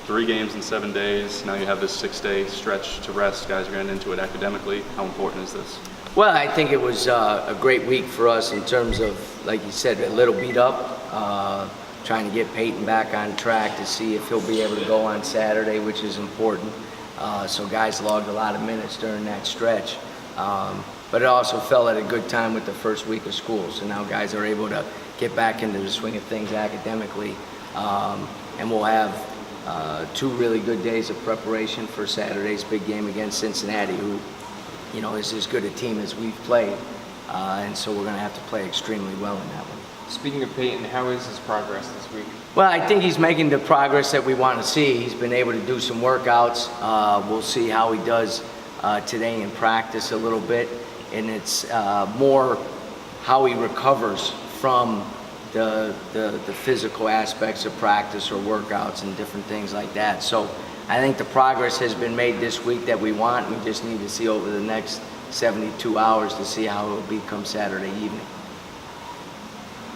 3 games in 7 days. Now you have this 6-day stretch to rest. Guys are getting into it academically. How important is this? Well, I think it was a great week for us in terms of, like you said, a little beat up, trying to get Peyton back on track to see if he'll be able to go on Saturday, which is important. So guys logged a lot of minutes during that stretch. But it also fell at a good time with the first week of school. So now guys are able to get back into the swing of things academically. And we'll have 2 really good days of preparation for Saturday's big game against Cincinnati, who, you know, is as good a team as we've played. And so we're going to have to play extremely well in that one. Speaking of Peyton, how is his progress this week? Well, I think he's making the progress that we want to see. He's been able to do some workouts. We'll see how he does today in practice a little bit. And it's more how he recovers from the physical aspects of practice or workouts and different things like that. So I think the progress has been made this week that we want. We just need to see over the next 72 hours to see how it will become Saturday evening.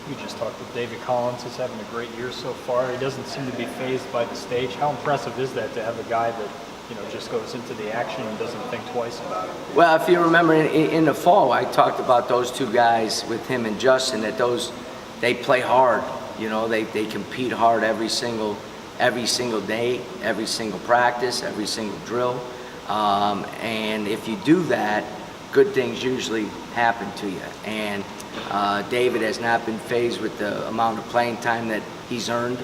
You just talked with David Collins. He's having a great year so far. He doesn't seem to be fazed by the stage. How impressive is that to have a guy that, you know, just goes into the action and doesn't think twice about it? Well, if you remember in the fall, I talked about those 2 guys with him and Justin, that they play hard. You know, they compete hard every single day, every single practice, every single drill. And if you do that, good things usually happen to you. And David has not been fazed with the amount of playing time that he's earned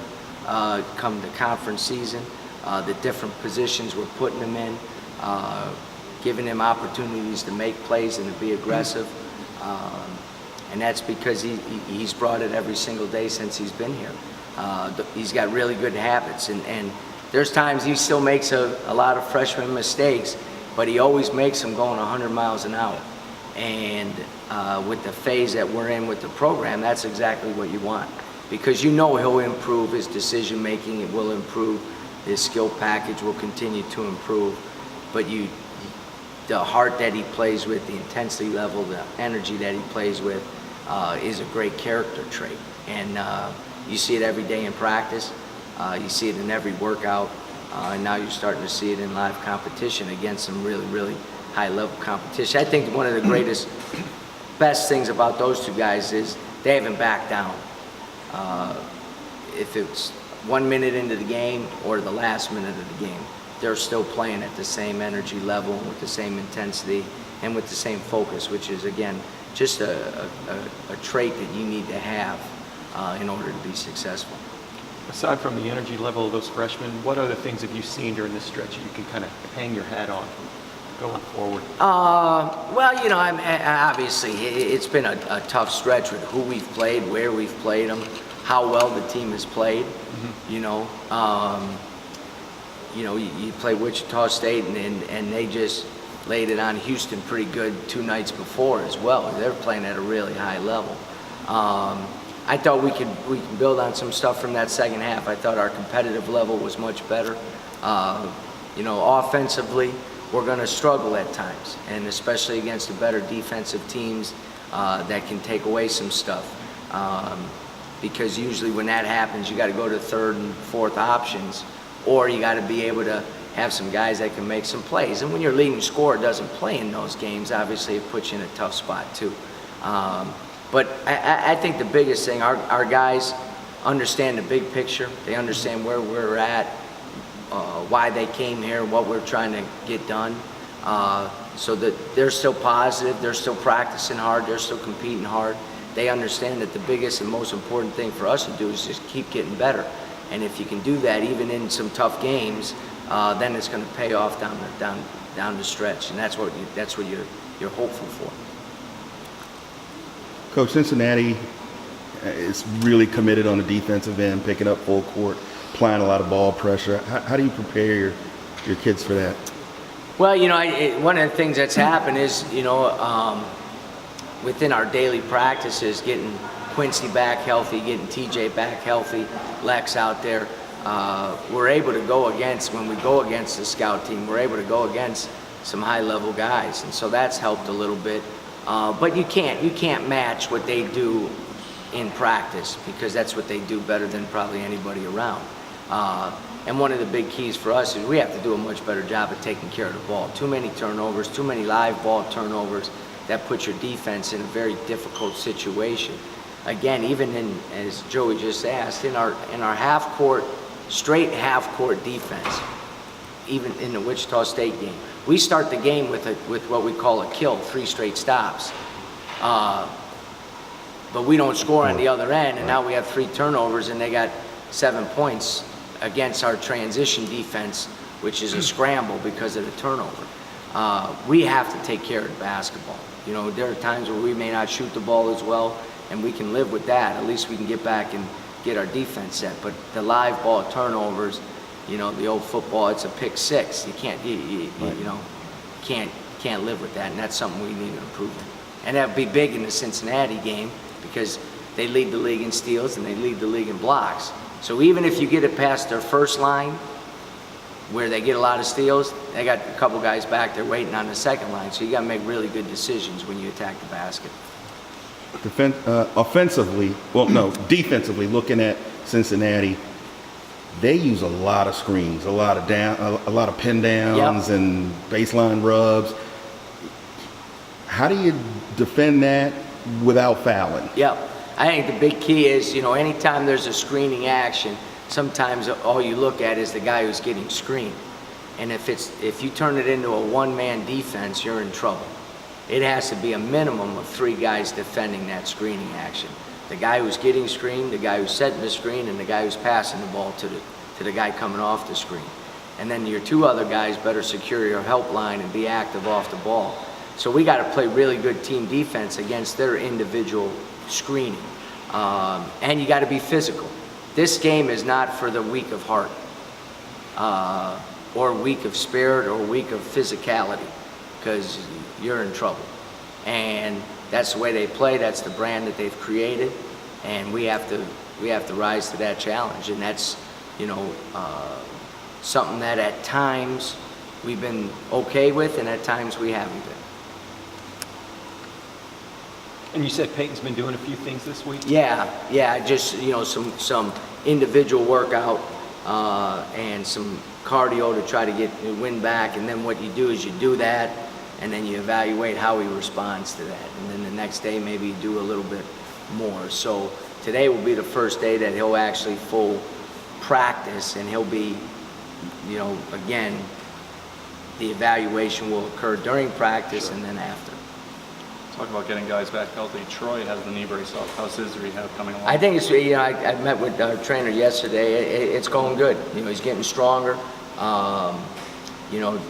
come the conference season, the different positions we're putting him in, giving him opportunities to make plays and to be aggressive. And that's because he's brought it every single day since he's been here. He's got really good habits, and there's times he still makes a lot of freshman mistakes, but he always makes them going 100 miles an hour. And with the phase that we're in with the program, that's exactly what you want, because you know he'll improve his decision making, it will improve, his skill package will continue to improve, but the heart that he plays with, the intensity level, the energy that he plays with is a great character trait. And you see it every day in practice, you see it in every workout, and now you're starting to see it in live competition against some really, really high-level competition. I think one of the greatest, best things about those 2 guys is they haven't backed down. If it's 1 minute into the game or the last minute of the game, they're still playing at the same energy level, with the same intensity, and with the same focus, which is, again, just a trait that you need to have in order to be successul. Aside from the energy level of those freshmen, what other things have you seen during this stretch you can kind of hang your hat on going forward? Well, you know, obviously it's been a tough stretch with who we've played, where we've played them, how well the team has played. Mm-hmm. You play Wichita State and they just laid it on Houston pretty good 2 nights before as well. They're playing at a really high level. I thought we can build on some stuff from that second half. I thought our competitive level was much better. Offensively, we're going to struggle at times, and especially against the better defensive teams that can take away some stuff. Because usually when that happens, you got to go to 3rd and 4th options, or you got to be able to have some guys that can make some plays. And when your leading scorer doesn't play in those games, obviously it puts you in a tough spot too. But I think the biggest thing, our guys understand the big picture. They understand where we're at, why they came here, what we're trying to get done, so that they're still positive, they're still practicing hard, they're still competing hard. They understand that the biggest and most important thing for us to do is just keep getting better. And if you can do that, even in some tough games, then it's going to pay off down the stretch, and that's what you're hopeful for. Coach, Cincinnati is really committed on the defensive end, picking up full court, applying a lot of ball pressure. How do you prepare your kids for that? Well, one of the things that's happened is, within our daily practices, getting Quincy back healthy, getting TJ back healthy, Lex out there, we're able to go against, when we go against the scout team, we're able to go against some high-level guys, and so that's helped a little bit. But you can't match what they do in practice, because that's what they do better than probably anybody around. And one of the big keys for us is we have to do a much better job of taking care of the ball. Too many turnovers, too many live ball turnovers, that puts your defense in a very difficult situation. Again, even in, as Joey just asked, in our straight half-court defense, even in the Wichita State game, we start the game with what we call a kill, 3 straight stops. But we don't score on the other end, and now we have 3 turnovers, and they got 7 points against our transition defense, which is a scramble because of the turnover. We have to take care of the basketball. You know, there are times where we may not shoot the ball as well, and we can live with that. At least we can get back and get our defense set. But the live ball turnovers, you know, the old football, it's a pick 6. You can't, you know, can't live with that, and that's something we need to improve in. And that would be big in the Cincinnati game because they lead the league in steals and they lead the league in blocks. So even if you get it past their first line, where they get a lot of steals, they got a couple guys back there waiting on the second line. So you got to make really good decisions when you attack the basket. Offensively, well, no, defensively, looking at Cincinnati, they use a lot of screens, a lot of pin downs and baseline rubs. How do you defend that without fouling? Yep. I think the big key is, you know, anytime there's a screening action, sometimes all you look at is the guy who's getting screened. And if you turn it into a one-man defense, you're in trouble. It has to be a minimum of 3 guys defending that screening action. The guy who's getting screened, the guy who's setting the screen, and the guy who's passing the ball to the guy coming off the screen. And then your 2 other guys better secure your help line and be active off the ball. So we got to play really good team defense against their individual screening. And you got to be physical. This game is not for the weak of heart, or weak of spirit, or weak of physicality, because you're in trouble. And that's the way they play. That's the brand that they've created, and we have to rise to that challenge. And that's, you know, something that at times we've been okay with, and at times we haven't been. And you said Peyton's been doing a few things this week? Yeah, just, you know, some individual workout and some cardio to try to get the wind back. And then what you do is you do that, and then you evaluate how he responds to that. And then the next day maybe you do a little bit more. So today will be the first day that he'll actually full practice, and he'll be, you know, again, the evaluation will occur during practice and then after. Talk about getting guys back healthy. Troy has the knee brace off. How's his rehab coming along? I think it's, you know, I met with our trainer yesterday. It's going good. You know, he's getting stronger. You know,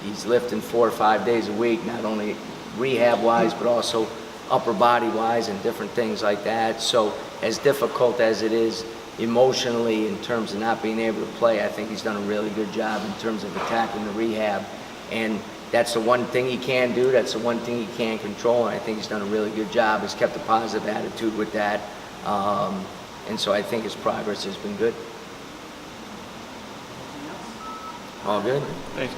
he's lifting 4 or 5 days a week, not only rehab-wise, but also upper body-wise and different things like that. So as difficult as it is emotionally in terms of not being able to play, I think he's done a really good job in terms of attacking the rehab. And that's the one thing he can do. That's the one thing he can control. And I think he's done a really good job. He's kept a positive attitude with that. And so I think his progress has been good. All good? Thanks.